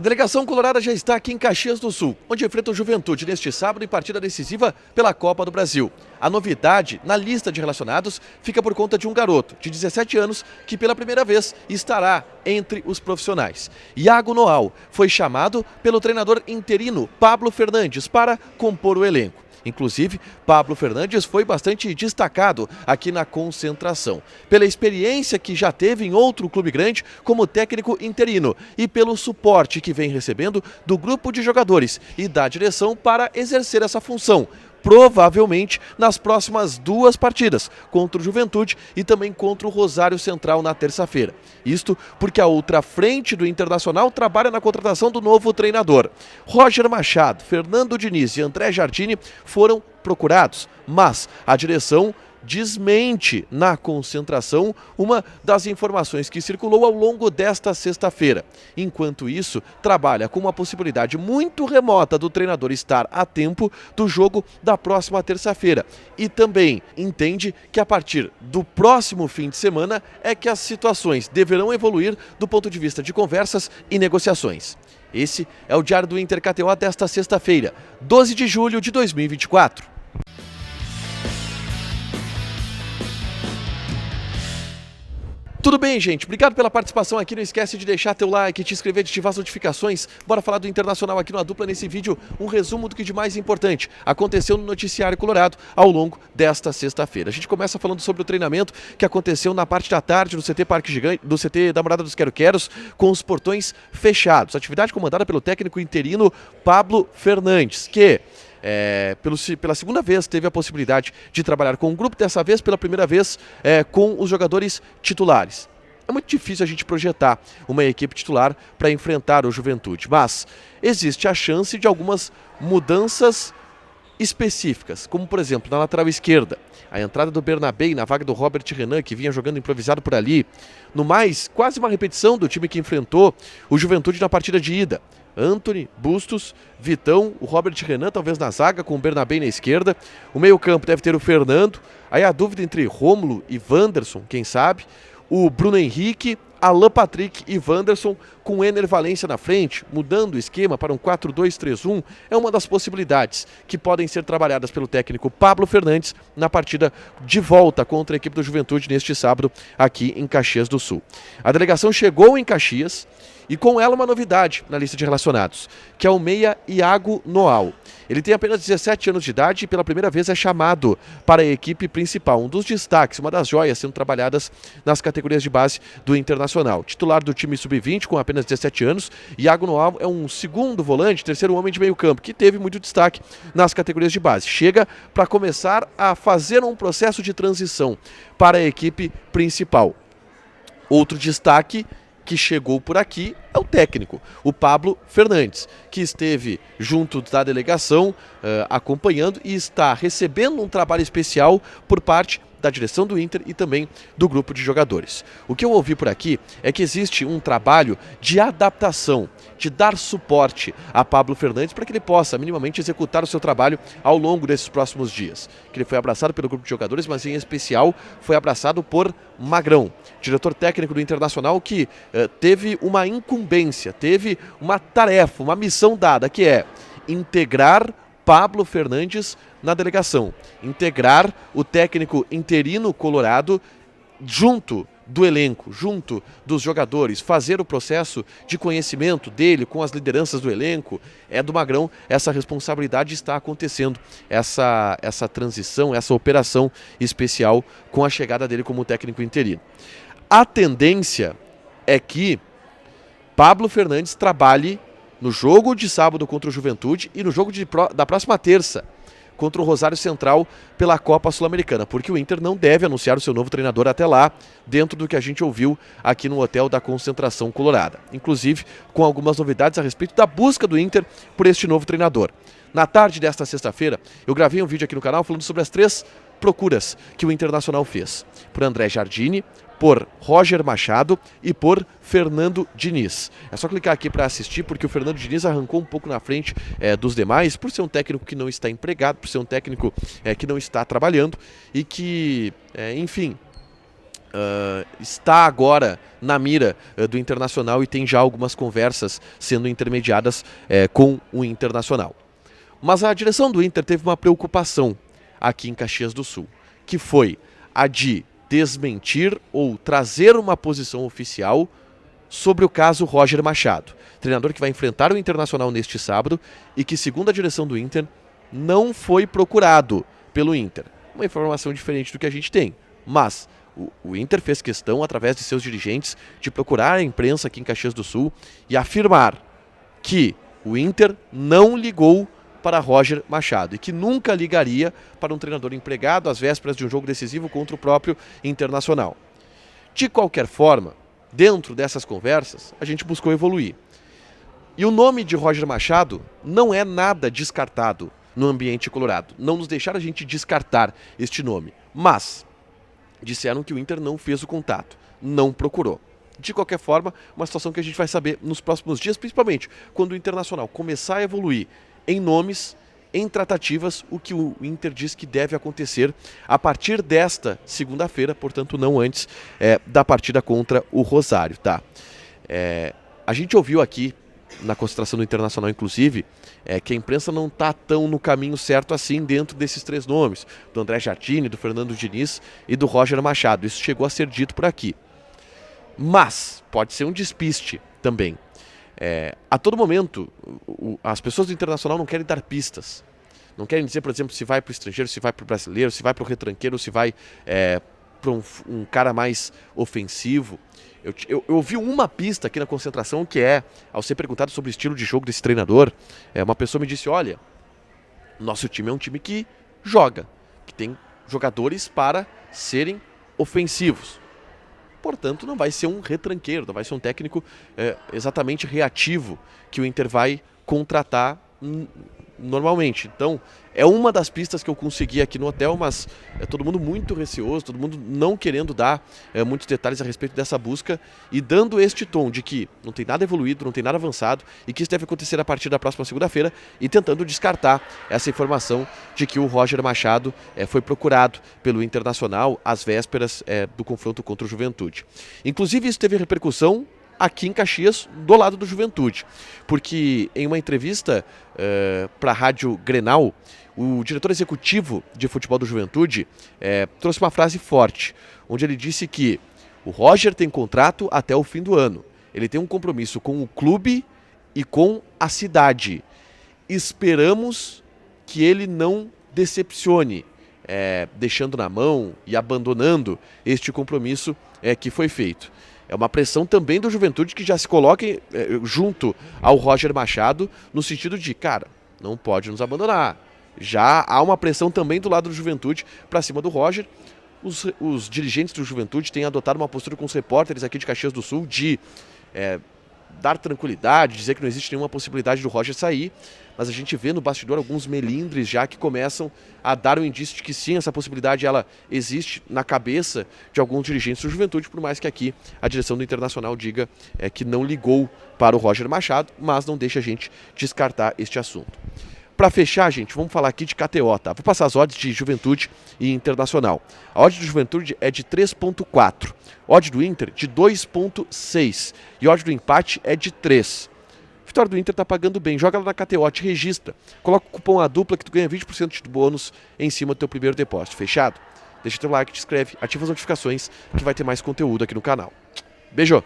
A delegação colorada já está aqui em Caxias do Sul, onde enfrenta o Juventude neste sábado em partida decisiva pela Copa do Brasil. A novidade na lista de relacionados fica por conta de um garoto de 17 anos que pela primeira vez estará entre os profissionais. Iago Noal foi chamado pelo treinador interino Pablo Fernandes para compor o elenco. Inclusive, Pablo Fernandes foi bastante destacado aqui na concentração, pela experiência que já teve em outro clube grande como técnico interino e pelo suporte que vem recebendo do grupo de jogadores e da direção para exercer essa função. Provavelmente nas próximas duas partidas, contra o Juventude e também contra o Rosário Central na terça-feira. Isto porque a outra frente do Internacional trabalha na contratação do novo treinador. Roger Machado, Fernando Diniz e André Jardine foram procurados, mas a direção desmente na concentração uma das informações que circulou ao longo desta sexta-feira. Enquanto isso, trabalha com uma possibilidade muito remota do treinador estar a tempo do jogo da próxima terça-feira. E também entende que a partir do próximo fim de semana é que as situações deverão evoluir do ponto de vista de conversas e negociações. Esse é o Diário do Inter KTO desta sexta-feira, 12 de julho de 2024. Tudo bem, gente? Obrigado pela participação aqui. Não esquece de deixar teu like, te inscrever, de ativar as notificações. Bora falar do Internacional aqui no A Dupla nesse vídeo. Um resumo do que de mais importante aconteceu no noticiário colorado ao longo desta sexta-feira. A gente começa falando sobre o treinamento que aconteceu na parte da tarde no CT Parque Gigante, do CT da Morada dos Quero-Queros, com os portões fechados. Atividade comandada pelo técnico interino Pablo Fernandes, que pela segunda vez teve a possibilidade de trabalhar com um grupo, dessa vez pela primeira vez com os jogadores titulares. É muito difícil a gente projetar uma equipe titular para enfrentar o Juventude, mas existe a chance de algumas mudanças específicas, como por exemplo na lateral esquerda, a entrada do Bernabé na vaga do Robert Renan, que vinha jogando improvisado por ali. No mais, quase uma repetição do time que enfrentou o Juventude na partida de ida. Antony, Bustos, Vitão, o Robert Renan talvez na zaga com o Bernabé na esquerda. O meio-campo deve ter o Fernando. Aí a dúvida entre Rômulo e Wanderson, quem sabe. O Bruno Henrique, Alan Patrick e Wanderson com o Ener Valencia na frente, mudando o esquema para um 4-2-3-1, é uma das possibilidades que podem ser trabalhadas pelo técnico Pablo Fernandes na partida de volta contra a equipe do Juventude neste sábado aqui em Caxias do Sul. A delegação chegou em Caxias e com ela uma novidade na lista de relacionados, que é o meia Iago Noal. Ele tem apenas 17 anos de idade e pela primeira vez é chamado para a equipe principal. Um dos destaques, uma das joias sendo trabalhadas nas categorias de base do Internacional. Titular do time sub-20 com apenas 17 anos, Iago Noal é um segundo volante, terceiro homem de meio campo, que teve muito destaque nas categorias de base. Chega para começar a fazer um processo de transição para a equipe principal. Outro destaque que chegou por aqui é o técnico, o Pablo Fernandes, que esteve junto da delegação acompanhando e está recebendo um trabalho especial por parte da direção do Inter e também do grupo de jogadores. O que eu ouvi por aqui é que existe um trabalho de adaptação, de dar suporte a Pablo Fernandes para que ele possa minimamente executar o seu trabalho ao longo desses próximos dias. Que ele foi abraçado pelo grupo de jogadores, mas em especial foi abraçado por Magrão, diretor técnico do Internacional, que teve uma incumbência, teve uma tarefa, uma missão dada, que é integrar Pablo Fernandes na delegação, integrar o técnico interino colorado junto do elenco, junto dos jogadores, fazer o processo de conhecimento dele com as lideranças do elenco. É do Magrão, essa responsabilidade está acontecendo, essa transição, essa operação especial com a chegada dele como técnico interino. A tendência é que Pablo Fernandes trabalhe no jogo de sábado contra o Juventude e no jogo da próxima terça contra o Rosário Central pela Copa Sul-Americana, porque o Inter não deve anunciar o seu novo treinador até lá, dentro do que a gente ouviu aqui no hotel da Concentração Colorada. Inclusive, com algumas novidades a respeito da busca do Inter por este novo treinador. Na tarde desta sexta-feira, eu gravei um vídeo aqui no canal falando sobre as 3 procuras que o Internacional fez. Por André Jardine, por Roger Machado e por Fernando Diniz. É só clicar aqui para assistir, porque o Fernando Diniz arrancou um pouco na frente dos demais, por ser um técnico que não está empregado, por ser um técnico que não está trabalhando e que, enfim, está agora na mira do Internacional e tem já algumas conversas sendo intermediadas com o Internacional. Mas a direção do Inter teve uma preocupação aqui em Caxias do Sul, que foi a de desmentir ou trazer uma posição oficial sobre o caso Roger Machado, treinador que vai enfrentar o Internacional neste sábado e que, segundo a direção do Inter, não foi procurado pelo Inter. Uma informação diferente do que a gente tem, mas o Inter fez questão, através de seus dirigentes, de procurar a imprensa aqui em Caxias do Sul e afirmar que o Inter não ligou para Roger Machado e que nunca ligaria para um treinador empregado às vésperas de um jogo decisivo contra o próprio Internacional. De qualquer forma, dentro dessas conversas, a gente buscou evoluir. E o nome de Roger Machado não é nada descartado no ambiente colorado. Não nos deixaram a gente descartar este nome, mas disseram que o Inter não fez o contato, não procurou. De qualquer forma, uma situação que a gente vai saber nos próximos dias, principalmente quando o Internacional começar a evoluir em nomes, em tratativas, o que o Inter diz que deve acontecer a partir desta segunda-feira, portanto não antes da partida contra o Rosário. Tá? A gente ouviu aqui, na concentração do Internacional inclusive, que a imprensa não está tão no caminho certo assim dentro desses três nomes, do André Jardine, do Fernando Diniz e do Roger Machado. Isso chegou a ser dito por aqui. Mas pode ser um despiste também. A todo momento, as pessoas do Internacional não querem dar pistas. Não querem dizer, por exemplo, se vai para o estrangeiro, se vai para o brasileiro, se vai para o retranqueiro, se vai para um cara mais ofensivo. Eu ouvi uma pista aqui na concentração que ao ser perguntado sobre o estilo de jogo desse treinador, uma pessoa me disse, olha, nosso time é um time que joga, que tem jogadores para serem ofensivos. Portanto, não vai ser um retranqueiro, não vai ser um técnico exatamente reativo que o Inter vai contratar normalmente. Então, é uma das pistas que eu consegui aqui no hotel, mas todo mundo muito receoso, todo mundo não querendo dar muitos detalhes a respeito dessa busca e dando este tom de que não tem nada evoluído, não tem nada avançado e que isso deve acontecer a partir da próxima segunda-feira e tentando descartar essa informação de que o Roger Machado foi procurado pelo Internacional às vésperas do confronto contra o Juventude. Inclusive, isso teve repercussão aqui em Caxias, do lado do Juventude, porque em uma entrevista para a Rádio Grenal, o diretor executivo de futebol do Juventude trouxe uma frase forte, onde ele disse que o Roger tem contrato até o fim do ano, ele tem um compromisso com o clube e com a cidade. Esperamos que ele não decepcione, deixando na mão e abandonando este compromisso que foi feito. É uma pressão também do Juventude que já se coloca junto ao Roger Machado, no sentido de, cara, não pode nos abandonar. Já há uma pressão também do lado do Juventude para cima do Roger. Os dirigentes do Juventude têm adotado uma postura com os repórteres aqui de Caxias do Sul de dar tranquilidade, dizer que não existe nenhuma possibilidade do Roger sair, mas a gente vê no bastidor alguns melindres já que começam a dar um indício de que sim, essa possibilidade ela existe na cabeça de alguns dirigentes do Juventude, por mais que aqui a direção do Internacional diga que não ligou para o Roger Machado, mas não deixa a gente descartar este assunto. Para fechar, gente, vamos falar aqui de KTO, tá? Vou passar as odds de Juventude e Internacional. A odd do Juventude é de 3.4, odd do Inter de 2.6 e odd do empate é de 3. A vitória do Inter tá pagando bem, joga lá na KTO, te registra, coloca o cupom ADUPLA que tu ganha 20% de bônus em cima do teu primeiro depósito, fechado? Deixa teu like, te inscreve, ativa as notificações que vai ter mais conteúdo aqui no canal. Beijo!